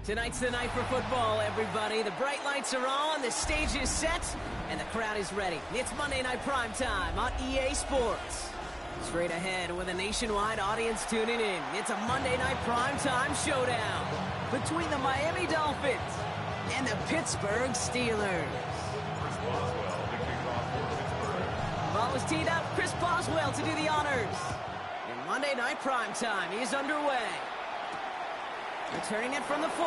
Tonight's the night for football, everybody. The bright lights are on, the stage is set, and the crowd is ready. It's Monday Night Prime Time on EA Sports. Straight ahead with a nationwide audience tuning in. It's a Monday Night Prime Time showdown between the Miami Dolphins and the Pittsburgh Steelers. Ball is teed up. Chris Boswell to do the honors. And Monday Night Prime Time is underway. Returning it from the 4.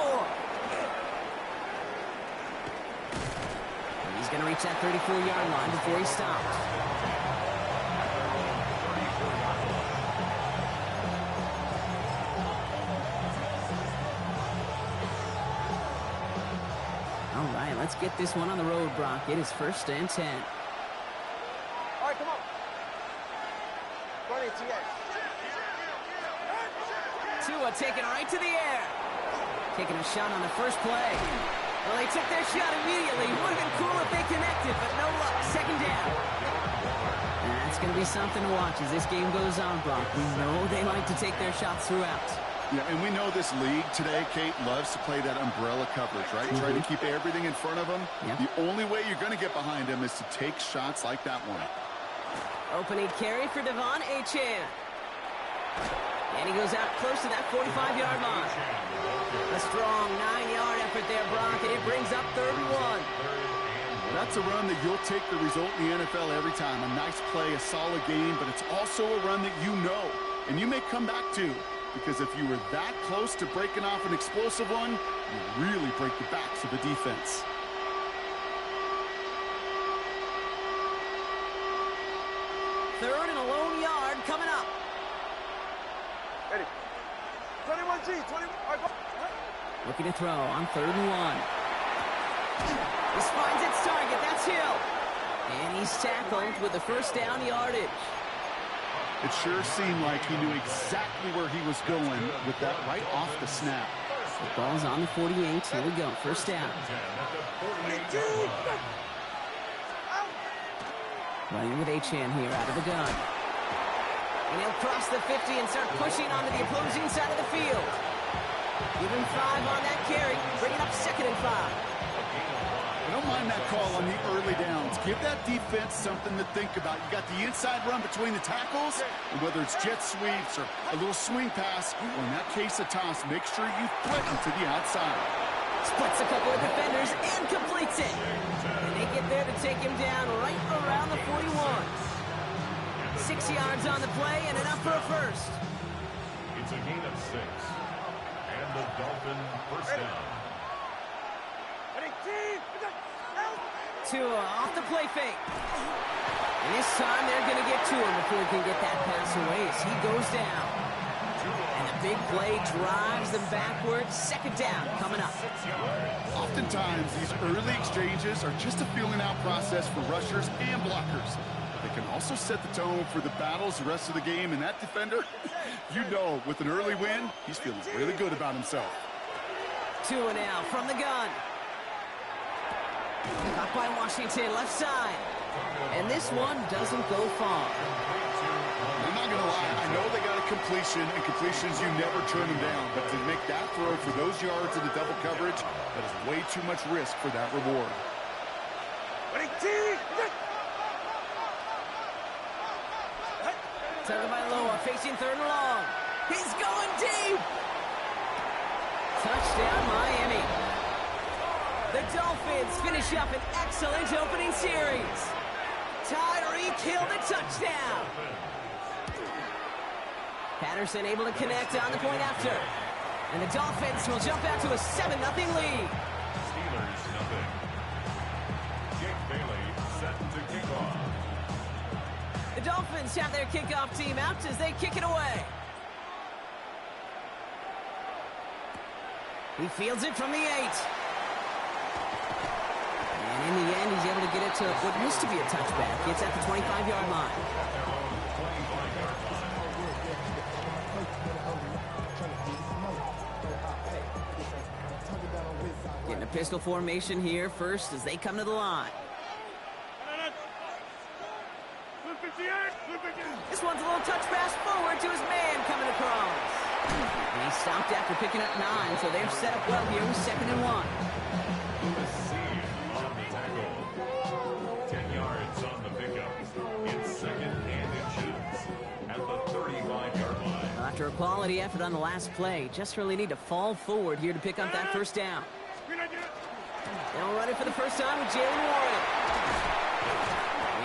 And he's going to reach that 34-yard line before he stops. All right, let's get this one on the road, Brock. It is 1st and 10. All right, come on. Run it, Tua taking right to the air. Taking a shot on the first play. Well, they took their shot immediately. Would have been cool if they connected, but no luck. 2nd down. And that's going to be something to watch as this game goes on, Brock. We know they like to take their shots throughout. Yeah, and we know this league today, Kate, loves to play that umbrella coverage, right? Try to keep everything in front of them. Yep. The only way you're going to get behind them is to take shots like that one. Opening carry for Devon Achane. And he goes out close to that 45-yard line. A strong 9-yard effort there, Brock, and it brings up 3rd and 1. That's a run that you'll take the result in the NFL every time. A nice play, a solid game, but it's also a run that you know, and you may come back to, because if you were that close to breaking off an explosive one, you really break the backs of the defense. Third and a lone yard coming up. Ready. 21G, 20. All right, go. Looking to throw on 3rd and 1. This finds its target. That's Hill. And he's tackled with the 1st down yardage. It sure seemed like he knew exactly where he was going with that right off the snap. The ball's on the 48. Here we go. 1st down. Running with Achane here out of the gun. And he'll cross the 50 and start pushing onto the opposing side of the field. Give him 5 on that carry. Bring it up 2nd and 5. I don't mind that call on the early downs. Give that defense something to think about. You got the inside run between the tackles, and whether it's jet sweeps or a little swing pass, or in that case a toss, make sure you threaten to the outside. Splits a couple of defenders and completes it. And they get there to take him down right around the 41. 6 yards on the play and enough for a first. It's a gain of 6. And the Dolphin 1st down. Tua off the play fake. And this time they're going to get to him before he can get that pass away as he goes down. And the big play drives them backwards. 2nd down coming up. Oftentimes, these early exchanges are just a feeling out process for rushers and blockers. They can also set the tone for the battles the rest of the game, and that defender, you know, with an early win, he's feeling really good about himself. Tua now from the gun. Caught by Washington, left side. And this one doesn't go far. I'm not going to lie, I know they got a completion, and completions, you never turn them down. But to make that throw for those yards in the double coverage, that is way too much risk for that reward. Tagovailoa facing 3rd and long. He's going deep. Touchdown, Miami. The Dolphins finish up an excellent opening series. Tyreek Hill the touchdown. Patterson able to connect on the point after. And the Dolphins will jump out to a 7-0 lead. Steelers 0. Jake Bailey set to kick off. The Dolphins have their kickoff team out as they kick it away. He fields it from the 8. And in the end, he's able to get it to what used to be a touchback. It's at the 25-yard line. Getting a pistol formation here first as they come to the line. This one's a little touch pass forward to his man coming across. And he stopped after picking up 9, so they're set up well here with 2nd and 1. USC on the tackle. 10 yards on the pickup. It's 2nd and inches at the 35-yard line. After a quality effort on the last play, just really need to fall forward here to pick up that first down. They'll run it for the first time with Jaylen Warren.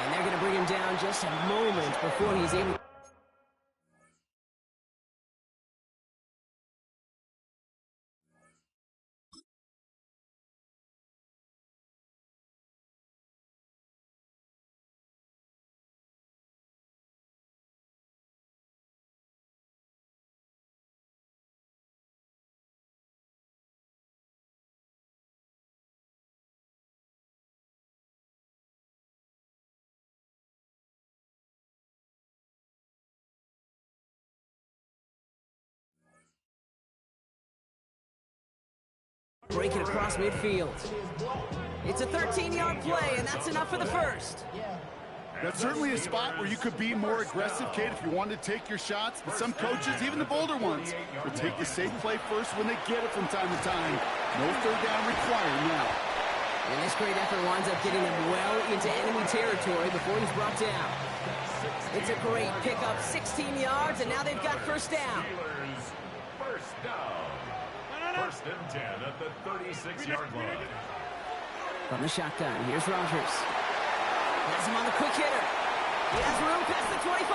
And they're going to bring him down just a moment before he's able to... break it across midfield. It's a 13-yard play, and that's enough for the first. That's certainly a spot where you could be more aggressive, Kate, if you wanted to take your shots. But some coaches, even the bolder ones, will take the safe play first when they get it from time to time. No third down required now. And this great effort winds up getting him well into enemy territory before he's brought down. It's a great pickup, 16 yards, and now they've got first down. First down. 1st and 10 at the 36-yard line. From the shotgun, here's Rodgers. Has him on the quick hitter. He has room past the 25.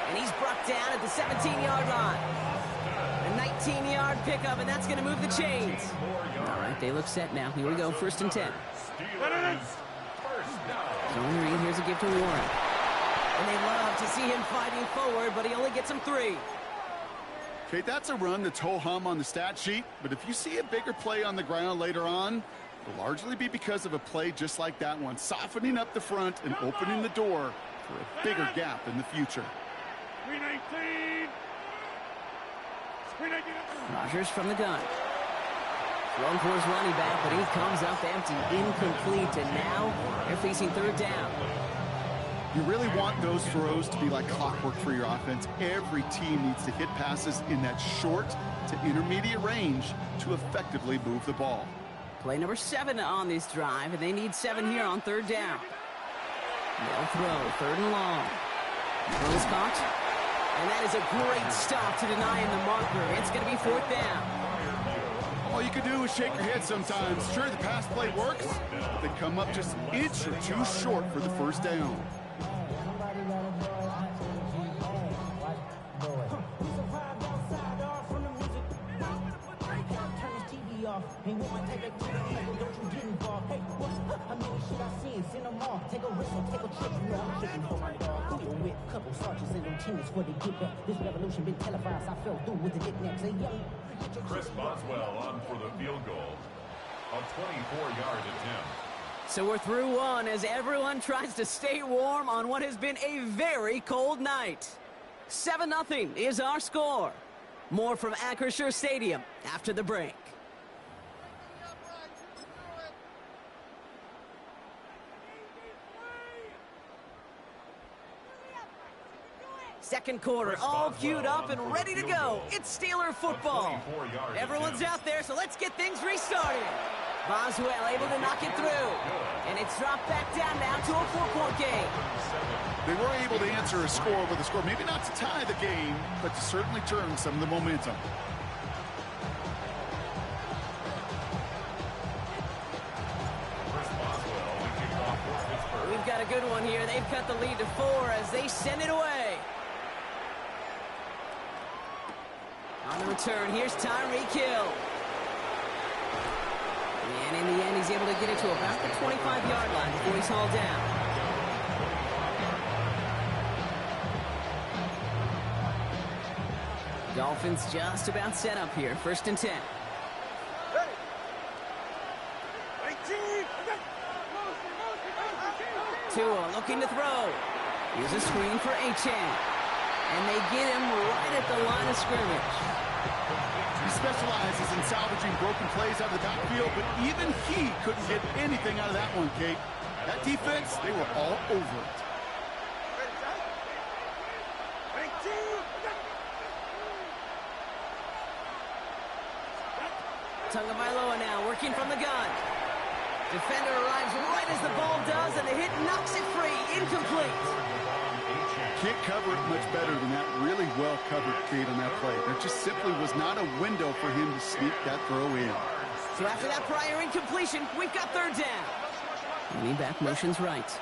And he's brought down at the 17-yard line. A 19-yard pickup, and that's going to move the chains. All right, they look set now. Here we go, 1st and 10. Zone read, here's a give to Warren. And they love to see him fighting forward, but he only gets him 3. Okay, that's a run that's ho-hum on the stat sheet, but if you see a bigger play on the ground later on, it'll largely be because of a play just like that one, softening up the front and opening the door for a bigger gap in the future. Rodgers from the gun. Thrown for his running back, but he comes up empty, incomplete, and now they're facing 3rd down. You really want those throws to be like clockwork for your offense. Every team needs to hit passes in that short to intermediate range to effectively move the ball. Play number 7 on this drive, and they need 7 here on 3rd down. They'll throw, 3rd and long. Throw is caught, and that is a great stop to deny him the marker. It's going to be 4th down. All you can do is shake your head sometimes. Sure, the pass play works, but they come up just an inch or 2 short for the first down. Ain't want my type of kid, don't you get involved. Hey, what? I mean, shit I seen, send them off. Take a risk or take a trip. You know I'm tripping for my dog. Deal with couple sergeants and lieutenants for the get back. This revolution been televised. I fell through with the knickknacks. Hey, young. Chris Boswell on for the field goal. A 24-yard attempt. So we're through one as everyone tries to stay warm on what has been a very cold night. 7-0 is our score. More from Acrisure Stadium after the break. Second quarter, all queued up and ready to go. It's Steeler football. Everyone's out there, so let's get things restarted. Boswell able to knock it through. And it's dropped back down now to a 4-point game. They were able to answer a score with a score. Maybe not to tie the game, but to certainly turn some of the momentum. We've got a good one here. They've cut the lead to 4 as they send it away. On the return, here's Tyreek Hill. And in the end, he's able to get it to about the 25-yard line before he's hauled down. Dolphins just about set up here. 1st and 10. Tua looking to throw. Here's a screen for Achane. And they get him right at the line of scrimmage. He specializes in salvaging broken plays out of the backfield, but even he couldn't get anything out of that one, Kate. That defense, they were all over it. Tagovailoa now working from the gun. Defender arrives right as the ball does, and the hit knocks it free. Incomplete. Can't cover it much better than that. Really well covered Kate on that play. There just simply was not a window for him to sneak that throw in. So after that prior incompletion, we've got third down. Lean back motions right.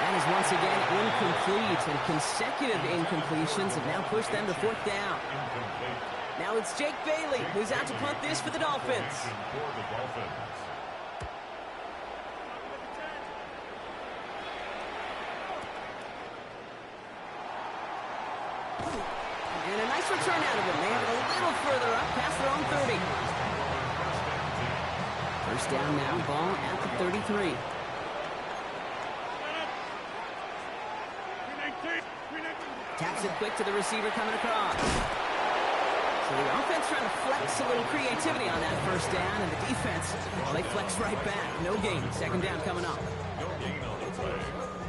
That is once again incomplete, and consecutive incompletions have now pushed them to fourth down. Now it's Jake Bailey who's out to punt this for the Dolphins. And a nice return out of him. They have it a little further up past their own 30. First down now, ball at the 33. Taps it quick to the receiver coming across. So the offense trying to flex a little creativity on that first down, and the defense, well, they flex right back. No gain. Second down coming up. No gain on the play.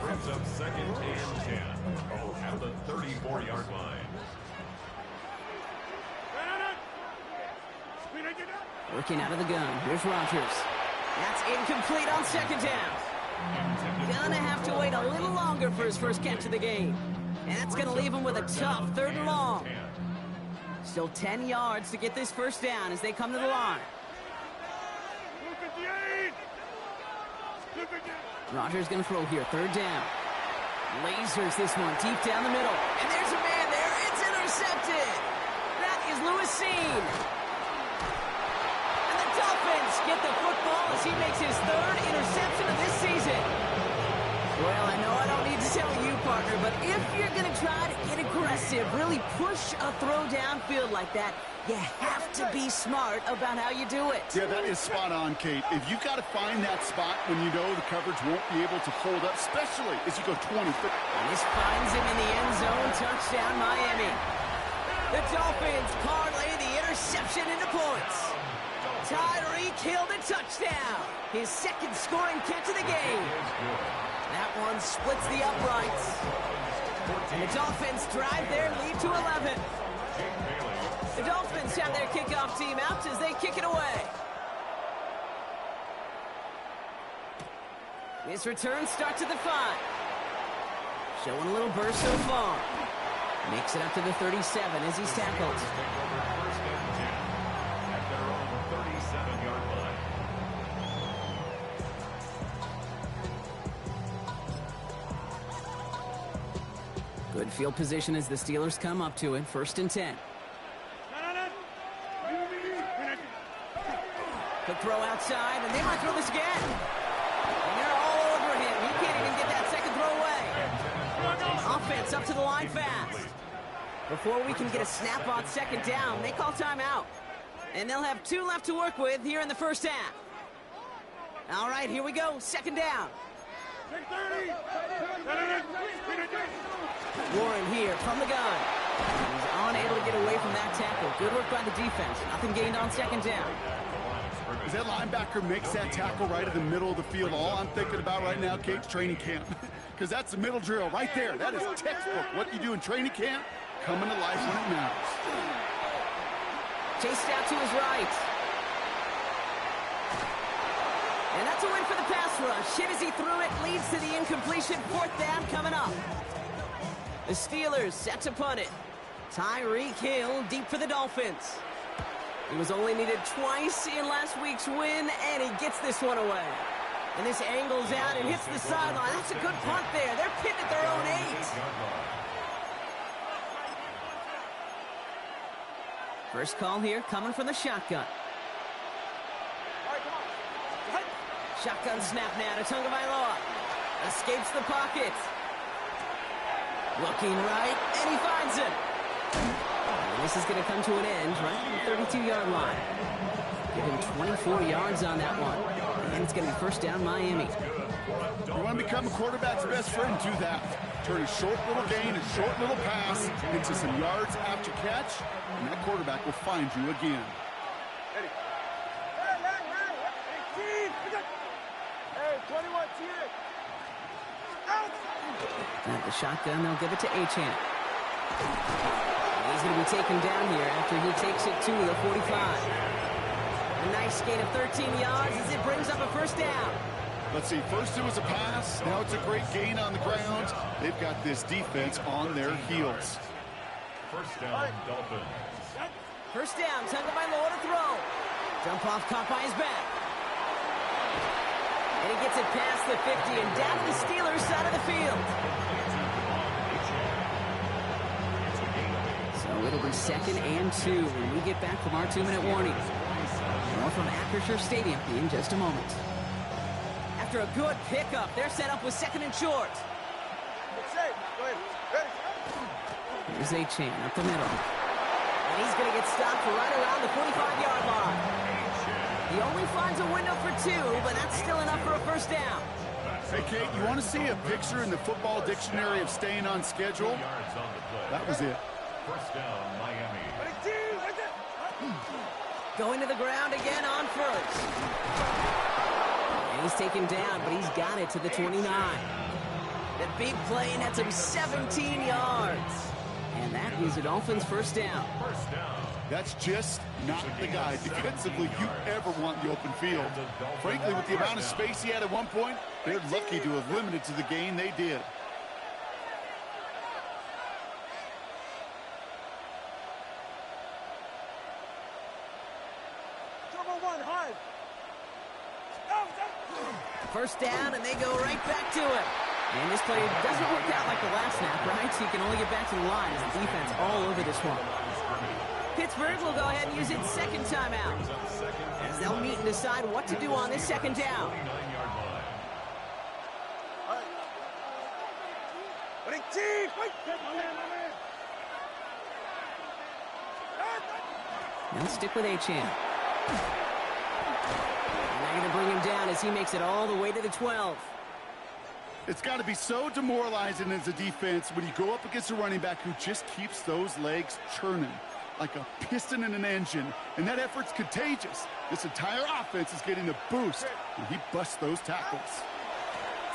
Brings up second and 10 at the 34-yard line. Working out of the gun. Here's Rodgers. That's incomplete on second down. Gonna have to wait a little longer for his first catch of the game. And that's going to leave him with a tough third and long. Still 10 yards to get this first down as they come to the line. Rodgers going to throw here. Third down. Lasers this one deep down the middle. And there's a man there. It's intercepted. That is Lewis Cine. And the Dolphins get the football as he makes his third interception of this season. Well, I know I don't need to tell you, partner, but if you're going to try to get aggressive, really push a throw downfield like that, you have to be smart about how you do it. Yeah, that is spot on, Kate. If you've got to find that spot when you know the coverage won't be able to hold up, especially as you go 20. And this finds him in the end zone. Touchdown, Miami. The Dolphins parlay the interception into points. Tyreek Hill the touchdown. His second scoring catch of the game. That one splits the uprights. And the Dolphins drive their lead to 11. The Dolphins have their kickoff team out as they kick it away. This return starts at the 5. Showing a little burst so far. Makes it up to the 37 as he's tackled. Good field position as the Steelers come up to it. First and 10. Good throw outside, and they might throw this again. And they're all over him. He can't even get that second throw away. Offense up to the line fast. Before we can get a snap on second down, they call timeout. And they'll have 2 left to work with here in the first half. All right, here we go. Second down. Warren here from the gun. He's unable to get away from that tackle. Good work by the defense. Nothing gained on second down. As that linebacker makes that tackle right in the middle of the field, all I'm thinking about right now, Kate's training camp. Because that's the middle drill right there. That is textbook. What you do in training camp, coming to life when it matters. Chased out to his right. And that's a win for the pass rush. Hit as he threw it, leads to the incompletion. Fourth down coming up. The Steelers set to punt it. Tyreek Hill deep for the Dolphins. He was only needed twice in last week's win, and he gets this one away. And this angles out and hits the sideline. That's a good punt there. They're pinned at their own 8. First call here coming from the shotgun. Shotgun snap now to Tagovailoa. Escapes the pocket. Looking right, and he finds it. And this is going to come to an end right at the 32-yard line. Give him 24 yards on that one. And it's going to be first down Miami. You want to become a quarterback's best friend, do that. Turn a short little gain, a short little pass into some yards after catch, and that quarterback will find you again. Hey, 21, T.A. At the shotgun, they'll give it to Achane. He's going to be taken down here after he takes it to the 45. A nice gain of 13 yards as it brings up a first down. Let's see, first it was a pass, now it's a great gain on the ground. They've got this defense on their heels. First down, Dolphins. First down, Tagovailoa to throw. Jump off caught by his back. And he gets it past the 50 and down to the Steelers' side of the field. So it'll be 2nd and 2 when we get back from our 2-minute warning. More from Acrisure Stadium in just a moment. After a good pickup, they're set up with 2nd and short. Here's Achane up the middle. And he's going to get stopped right around the 45-yard line. He only finds a window for 2, but that's still enough for a first down. Hey, Kate, you want to see a picture in the football dictionary of staying on schedule? That was it. First down, Miami. Going to the ground again on first. And he's taken down, but he's got it to the 29. That big play nets him 17 yards. And that is a Dolphins first down. That's just not the guy defensively you ever want in the open field. Frankly, with the amount of space he had at one point, they're lucky to have limited to the gain they did. First down, and they go right back to it. And this play doesn't work out like the last snap, right? So you can only get back to the line as the defense all over this one. Pittsburgh will go ahead and use its 2nd timeout, as they'll meet and decide what to do on this 2nd down. Now stick with Achane. They're going to bring him down as he makes it all the way to the 12. It's got to be so demoralizing as a defense when you go up against a running back who just keeps those legs churning like a piston in an engine, and that effort's contagious. This entire offense is getting a boost when he busts those tackles.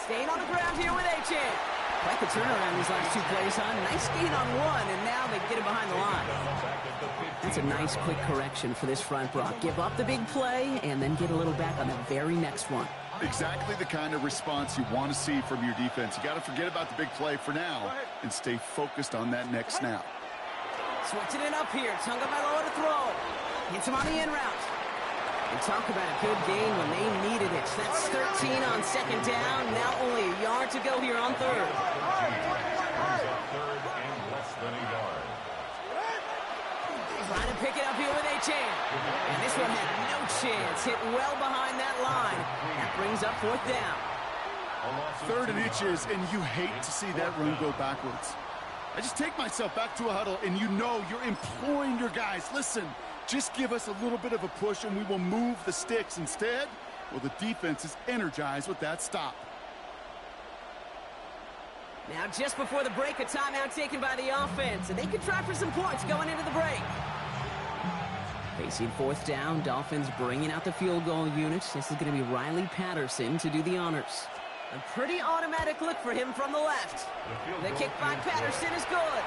Staying on the ground here with Achane. Quite the turnaround these last 2 plays, huh? Nice gain on 1, and now they get him behind the line. That's a nice quick correction for this front, Brock. Give up the big play and then get a little back on the very next one. Exactly the kind of response you want to see from your defense. You got to forget about the big play for now and stay focused on that next snap. Switching it up here. Tagovailoa to throw. Hits him on the in route. And talk about a good game when they needed it. That's 13 on 2nd down. Now only a yard to go here on 3rd. Trying to pick it up here with Achane. And this one had no chance. Hit well behind that line. That brings up 4th down. 3rd and inches, and you hate to see that run go backwards. I just take myself back to a huddle, and you know you're imploring your guys, listen, just give us a little bit of a push, and we will move the sticks. Instead, well, the defense is energized with that stop. Now, just before the break, a timeout taken by the offense, and they can try for some points going into the break. Facing 4th down, Dolphins bringing out the field goal unit. This is going to be Riley Patterson to do the honors. A pretty automatic look for him from the left. The kick by Patterson is good.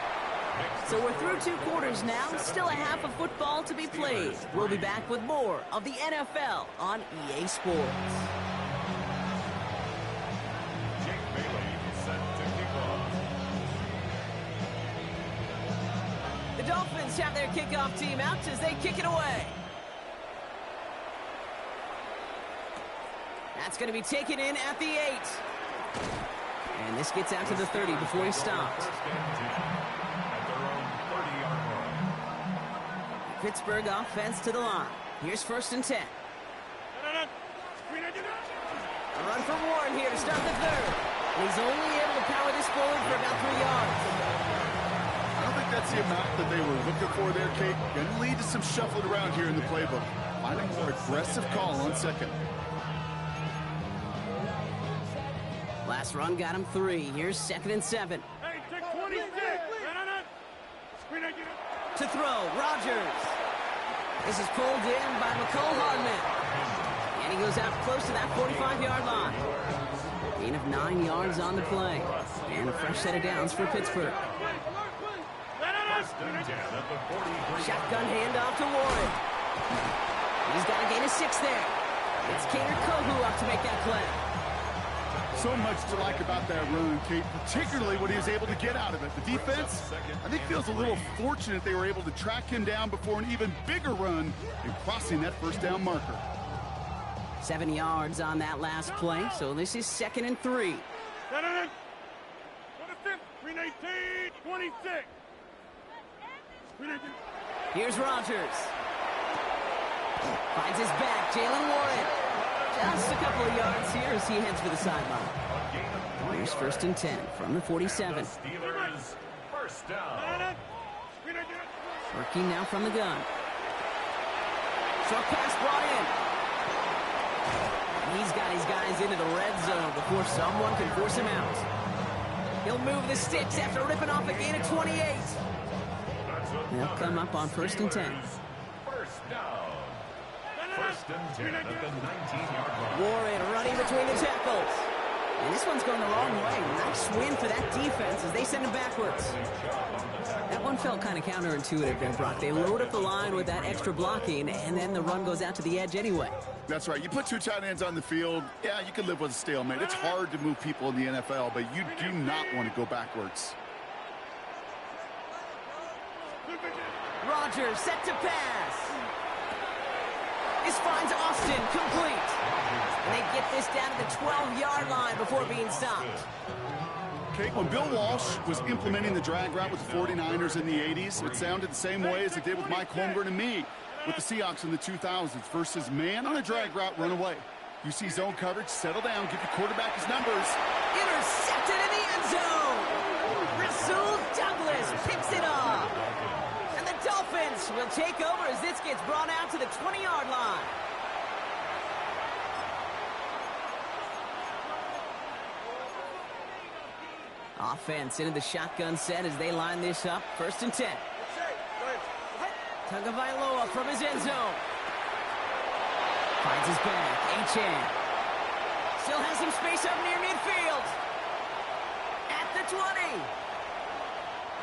So we're through 2 quarters now. Still a half of football to be played. We'll be back with more of the NFL on EA Sports. The Dolphins have their kickoff team out as they kick it away. That's going to be taken in at the 8. And this gets out to the 30 before he stopped. Pittsburgh offense to the line. Here's 1st and 10. A run from Warren here to start the 3rd. And he's only able to power this forward for about 3 yards. I don't think that's the amount that they were looking for there, Kate. Going to lead to some shuffling around here in the playbook. Find a more aggressive call on 2nd. Last run got him 3. Here's 2nd and 7. Hey, take 26. To throw, Rodgers. This is pulled in by Mecole Hardman. And he goes out close to that 45-yard line. Gain of 9 yards on the play. And a fresh set of downs for Pittsburgh. and 10 at the 43. Shotgun handoff to Warren. He's got to gain a 6 there. It's Kader Kohou up to make that play. So much to like about that run, Kate, particularly what he was able to get out of it. The defense, I think, feels a little fortunate they were able to track him down before an even bigger run and crossing that first down marker. 7 yards on that last play, so this is 2nd and 3. 319, 26. Here's Rodgers. Finds his back, Jaylen Warren. Just a couple of yards here as he heads for the sideline. Here's 1st and 10 from the 47. Steelers first down. Working now from the gun. Short pass brought in. And he's got his guys into the red zone before someone can force him out. He'll move the sticks after ripping off a gain of 28. They'll come up on 1st and 10. First down. 1st and 10 at the 19-yard line. Warren running between the tackles. And this one's going the wrong way. Nice win for that defense as they send him backwards. That one felt kind of counterintuitive there, Brock. They load up the line with that extra blocking, and then the run goes out to the edge anyway. That's right. You put 2 tight ends on the field, yeah, you can live with a stalemate. It's hard to move people in the NFL, but you do not want to go backwards. Rodgers set to pass. This finds Austin complete. And they get this down to the 12-yard line before being stopped. Kate, when Bill Walsh was implementing the drag route with the 49ers in the 80s, it sounded the same way as it did with Mike Holmgren and me with the Seahawks in the 2000s. Versus man on a drag route, run away. You see zone coverage, settle down, give the quarterback his numbers. Intercepted in the end zone. Rasul Douglas picks it off. And the Dolphins will take over as this gets brought out to the 20-yard line. Offense into the shotgun set as they line this up. 1st and 10. Tagovailoa from his end zone. Finds his back. Achane. Still has some space up near midfield. At the 20.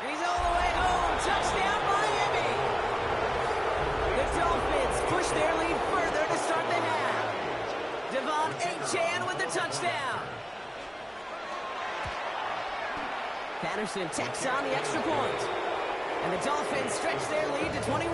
And he's all the way home. Touchdown, Miami. The Dolphins push their lead further to start the half. Devon Achane with the touchdown. Patterson tacks on the extra point. And the Dolphins stretch their lead to 21.